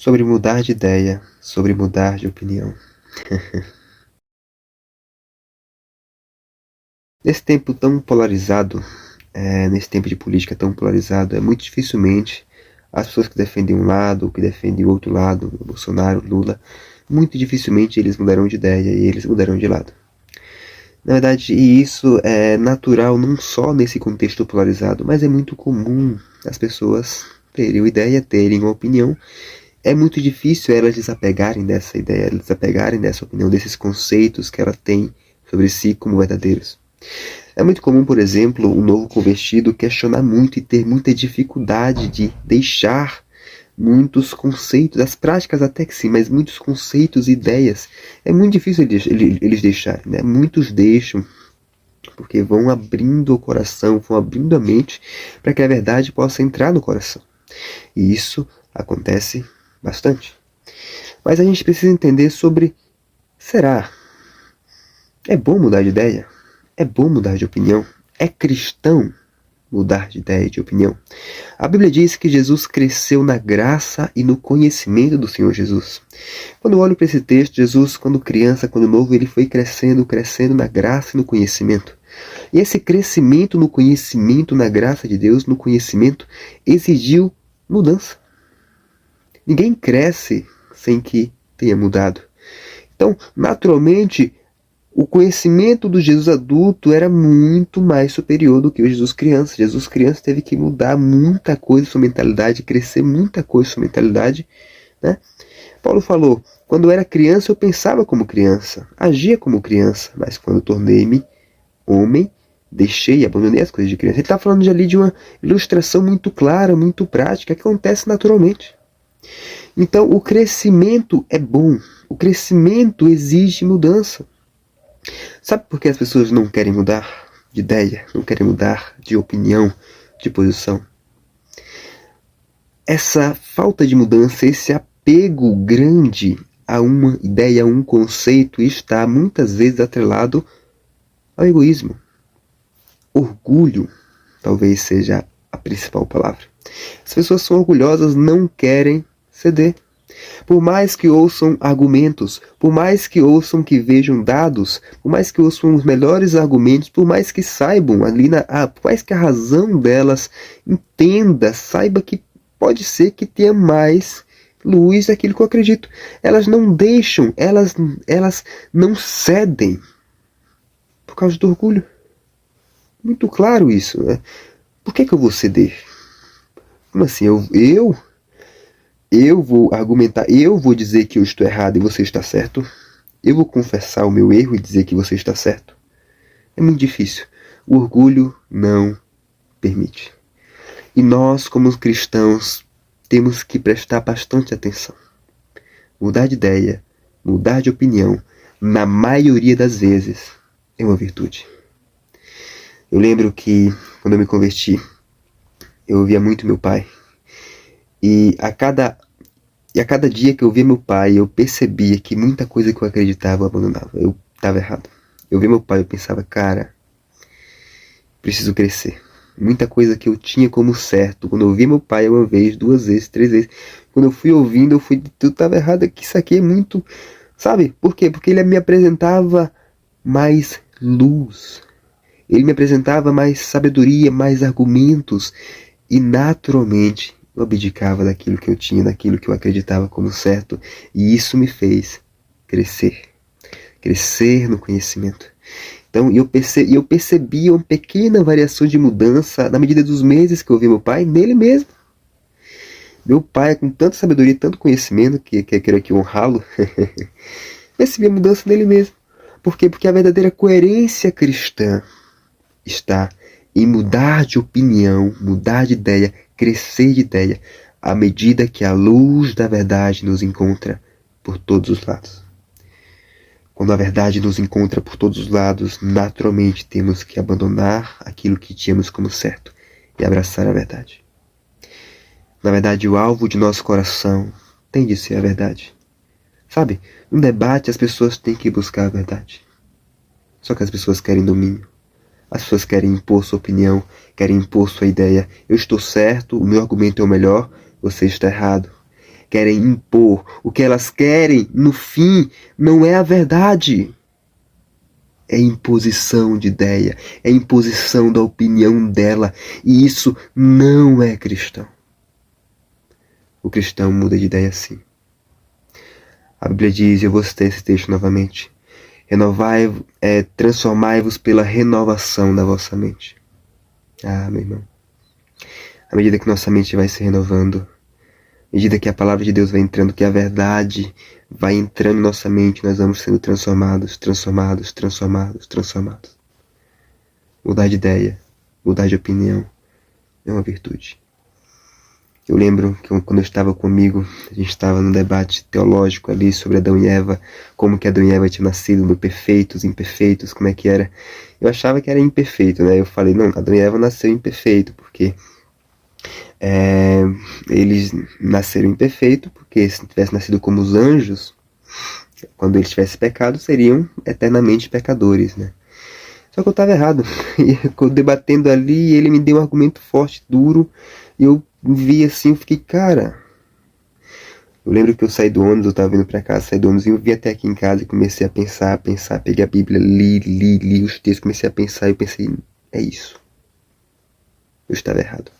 sobre mudar de ideia, sobre mudar de opinião. Nesse tempo tão polarizado, nesse tempo de política tão polarizado, muito dificilmente as pessoas que defendem um lado, que defendem o outro lado, Bolsonaro, Lula, muito dificilmente eles mudarão de ideia e eles mudarão de lado. Na verdade, e isso é natural não só nesse contexto polarizado, mas é muito comum as pessoas terem uma ideia, terem uma opinião. É muito difícil elas desapegarem dessa ideia, desapegarem dessa opinião, desses conceitos que ela tem sobre si como verdadeiros. É muito comum, por exemplo, um novo convertido questionar muito e ter muita dificuldade de deixar muitos conceitos, as práticas até que sim, mas muitos conceitos e ideias. É muito difícil eles deixarem, né? Muitos deixam porque vão abrindo o coração, vão abrindo a mente para que a verdade possa entrar no coração. E isso acontece bastante. Mas a gente precisa entender sobre, será? É bom mudar de ideia? É bom mudar de opinião? É cristão mudar de ideia e de opinião? A Bíblia diz que Jesus cresceu na graça e no conhecimento do Senhor Jesus. Quando eu olho para esse texto, Jesus, quando criança, quando novo, ele foi crescendo na graça e no conhecimento. E esse crescimento no conhecimento, na graça de Deus, no conhecimento, exigiu mudança. Ninguém cresce sem que tenha mudado. Então, naturalmente, o conhecimento do Jesus adulto era muito mais superior do que o Jesus criança. Jesus criança teve que mudar muita coisa em sua mentalidade, crescer muita coisa em sua mentalidade, né? Paulo falou, quando eu era criança eu pensava como criança, agia como criança, mas quando tornei-me homem, deixei e abandonei as coisas de criança. Ele está falando ali de uma ilustração muito clara, muito prática, que acontece naturalmente. Então o crescimento é bom, o crescimento exige mudança. Sabe por que as pessoas não querem mudar de ideia, não querem mudar de opinião, de posição? Essa falta de mudança, esse apego grande a uma ideia, a um conceito, está muitas vezes atrelado ao egoísmo. Orgulho talvez seja a principal palavra. As pessoas são orgulhosas, não querem ceder. Por mais que ouçam argumentos, por mais que ouçam, que vejam dados, por mais que ouçam os melhores argumentos, por mais que saibam ali, por mais que a razão delas entenda, saiba que pode ser que tenha mais luz daquilo que eu acredito. Elas não deixam, elas não cedem por causa do orgulho. Muito claro isso, né? Por que eu vou ceder? Como assim? Eu vou argumentar, eu vou dizer que eu estou errado e você está certo? Eu vou confessar o meu erro e dizer que você está certo? É muito difícil. O orgulho não permite. E nós, como cristãos, temos que prestar bastante atenção. Mudar de ideia, mudar de opinião, na maioria das vezes, é uma virtude. Eu lembro que, quando eu me converti, eu ouvia muito meu pai. E a cada dia que eu via meu pai, eu percebia que muita coisa que eu acreditava eu abandonava. Eu estava errado. Eu via meu pai, eu pensava, cara, preciso crescer. Muita coisa que eu tinha como certo. Quando eu vi meu pai uma vez, duas vezes, três vezes, quando eu fui ouvindo, tu estava errado, que isso aqui é muito... Sabe? Por quê? Porque ele me apresentava mais luz. Ele me apresentava mais sabedoria, mais argumentos. E naturalmente eu abdicava daquilo que eu tinha, daquilo que eu acreditava como certo. E isso me fez crescer. Crescer no conhecimento. Então eu percebi uma pequena variação de mudança na medida dos meses que eu vi meu pai nele mesmo. Meu pai, com tanta sabedoria, tanto conhecimento, que quero aqui honrá-lo, percebi a mudança nele mesmo. Por quê? Porque a verdadeira coerência cristã está em mudar de opinião, mudar de ideia, crescer de ideia, à medida que a luz da verdade nos encontra por todos os lados. Quando a verdade nos encontra por todos os lados, naturalmente temos que abandonar aquilo que tínhamos como certo e abraçar a verdade. Na verdade, o alvo de nosso coração tem de ser a verdade. Sabe, no debate as pessoas têm que buscar a verdade. Só que as pessoas querem domínio. As pessoas querem impor sua opinião, querem impor sua ideia. Eu estou certo, o meu argumento é o melhor, você está errado. querem impor, o que elas querem, no fim, não é a verdade. É imposição de ideia, é imposição da opinião dela, e isso não é cristão. O cristão muda de ideia sim. A Bíblia diz, eu vou citar esse texto novamente, transformai-vos pela renovação da vossa mente. Ah, meu irmão, à medida que nossa mente vai se renovando, à medida que a palavra de Deus vai entrando, que a verdade vai entrando em nossa mente, nós vamos sendo transformados. Mudar de ideia, mudar de opinião, é uma virtude. Eu lembro que quando eu estava comigo, a gente estava num debate teológico ali sobre Adão e Eva, como que Adão e Eva tinham nascido, no perfeitos, imperfeitos, como é que era. Eu achava que era imperfeito, né? Eu falei, não, Adão e Eva nasceu imperfeito, porque eles nasceram imperfeitos, porque se tivesse nascido como os anjos, quando eles tivessem pecado, seriam eternamente pecadores, né? Só que eu estava errado. E eu debatendo ali, ele me deu um argumento forte, duro, e eu vi assim, eu fiquei, cara... Eu lembro que eu saí do ônibus, eu estava vindo para casa, saí do ônibus, e eu vim até aqui em casa e comecei a pensar, peguei a Bíblia, li os textos, comecei a pensar, e eu pensei, é isso. Eu estava errado.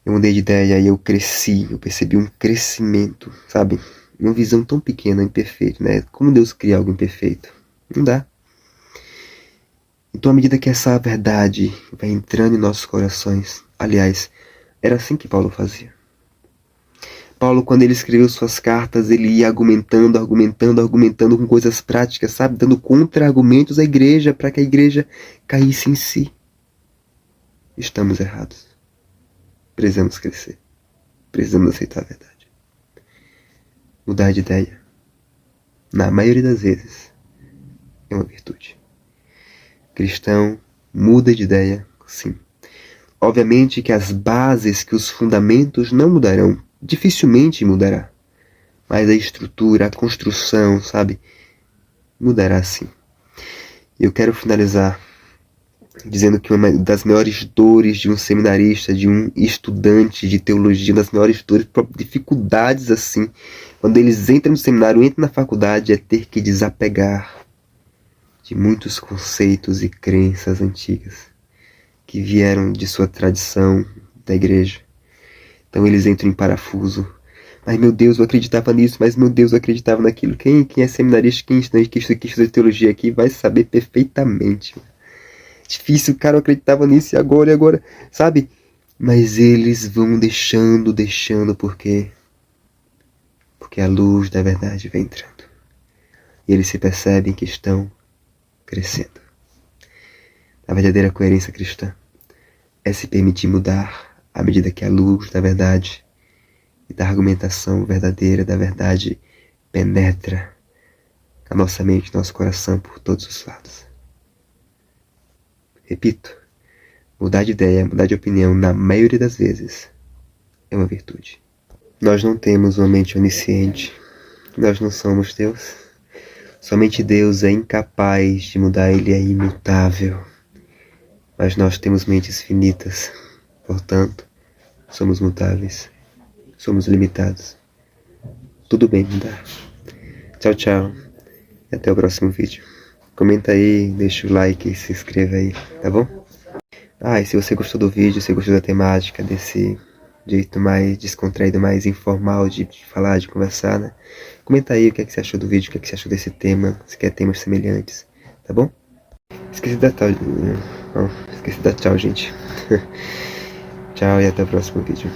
Eu mudei de ideia e eu cresci, eu percebi um crescimento, sabe? Uma visão tão pequena, imperfeita, né? Como Deus cria algo imperfeito? Não dá. Então, à medida que essa verdade vai entrando em nossos corações, aliás, era assim que Paulo fazia. Paulo, quando ele escreveu suas cartas, ele ia argumentando com coisas práticas, sabe? Dando contra-argumentos à igreja, para que a igreja caísse em si. Estamos errados. Precisamos crescer. Precisamos aceitar a verdade. Mudar de ideia, na maioria das vezes, é uma virtude. Cristão muda de ideia, sim. Obviamente que as bases, que os fundamentos não mudarão, dificilmente mudará. Mas a estrutura, a construção, sabe, mudará sim. Eu quero finalizar dizendo que uma das maiores dores de um seminarista, de um estudante de teologia, uma das maiores dores, dificuldades assim, quando eles entram no seminário, entram na faculdade, é ter que desapegar de muitos conceitos e crenças antigas que vieram de sua tradição da igreja. Então eles entram em parafuso. Mas meu Deus, eu acreditava nisso, mas meu Deus, eu acreditava naquilo. Quem é seminarista, quem estuda teologia aqui vai saber perfeitamente. Difícil, cara, eu acreditava nisso e agora, sabe? Mas eles vão deixando, porque a luz da verdade vem entrando. E eles se percebem que estão crescendo. A verdadeira coerência cristã é se permitir mudar à medida que a luz da verdade e da argumentação verdadeira da verdade penetra a nossa mente, nosso coração por todos os lados. Repito, mudar de ideia, mudar de opinião, na maioria das vezes, é uma virtude. Nós não temos uma mente onisciente, nós não somos Deus. Somente Deus é incapaz de mudar, Ele é imutável. Mas nós temos mentes finitas, portanto, somos mutáveis, somos limitados. Tudo bem mudar. Tchau, tchau. E até o próximo vídeo. Comenta aí, deixa o like, se inscreva aí, tá bom? E se você gostou do vídeo, se gostou da temática, desse jeito mais descontraído, mais informal de falar, de conversar, né? Comenta aí o que é que você achou do vídeo, o que é que você achou desse tema, se quer temas semelhantes, tá bom? Esqueci de dar tchau, gente. Tchau e até o próximo vídeo.